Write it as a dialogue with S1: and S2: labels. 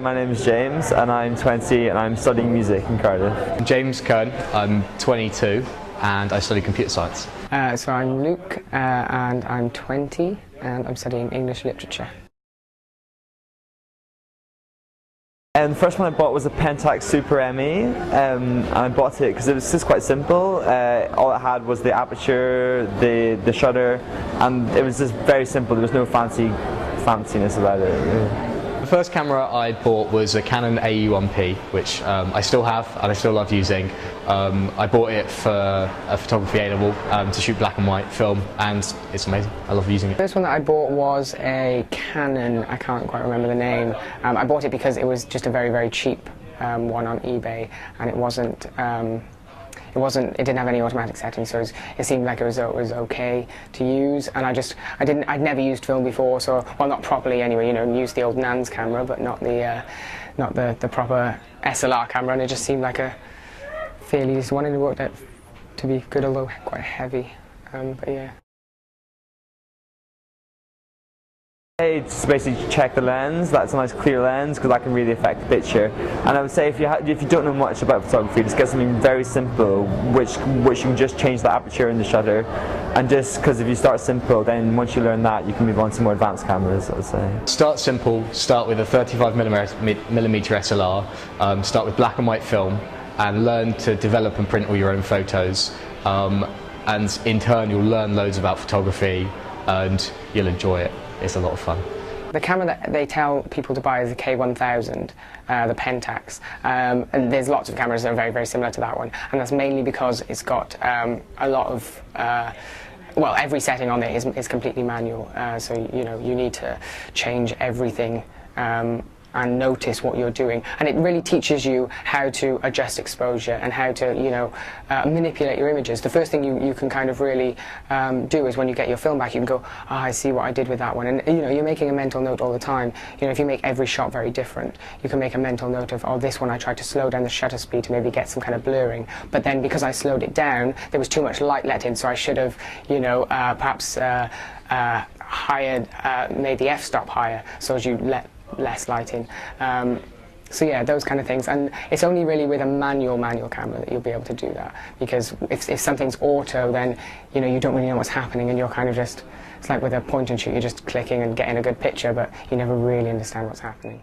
S1: My name is James and I'm 20 and I'm studying music in Cardiff.
S2: I'm James Kern, I'm 22 and I study computer science.
S3: So I'm Luke and I'm 20 and I'm studying English literature.
S1: And the first one I bought was a Pentax Super ME, and I bought it because it was just quite simple. All it had was the aperture, the shutter, and it was just very simple. There was no fanciness about it.
S2: The first camera I bought was a Canon AE-1P, which I still have and I still love using. I bought it for a photography A-level to shoot black and white film, and it's amazing. I love using it.
S3: The first one that I bought was a Canon, I can't quite remember the name. I bought it because it was just a very, very cheap one on eBay, and it didn't have any automatic settings, so it seemed like it was okay to use. And I'd never used film before, so, well, not properly anyway, you know, used the old Nan's camera, but not the proper SLR camera, and it just seemed like a fairly easy one, and it worked out to be good, although quite heavy, but yeah.
S1: I just basically check the lens. That's a nice clear lens because that can really affect the picture. And I would say if you don't know much about photography, just get something very simple, which you can just change the aperture and the shutter. And just because if you start simple, then once you learn that, you can move on to more advanced cameras, I would say.
S2: Start simple. Start with a 35mm SLR. Start with black and white film, and learn to develop and print all your own photos. And in turn, you'll learn loads about photography, and you'll enjoy it. It's a lot of fun.
S3: The camera that they tell people to buy is the K1000, the Pentax, and there's lots of cameras that are very, very similar to that one, and that's mainly because it's got a lot of, well, every setting on it is completely manual, so you know, you need to change everything and notice what you're doing, and it really teaches you how to adjust exposure and how to, you know, manipulate your images. The first thing you can kind of really do is when you get your film back, you can go, oh, I see what I did with that one, and you know, you're making a mental note all the time. You know, if you make every shot very different, you can make a mental note of, oh, this one I tried to slow down the shutter speed to maybe get some kind of blurring, but then because I slowed it down, there was too much light let in, so I should have, you know, perhaps made the f-stop higher so as you let less light in. So yeah, those kind of things, and it's only really with a manual camera that you'll be able to do that, because if something's auto, then you know, you don't really know what's happening, and you're kind of just, it's like with a point and shoot, you're just clicking and getting a good picture, but you never really understand what's happening.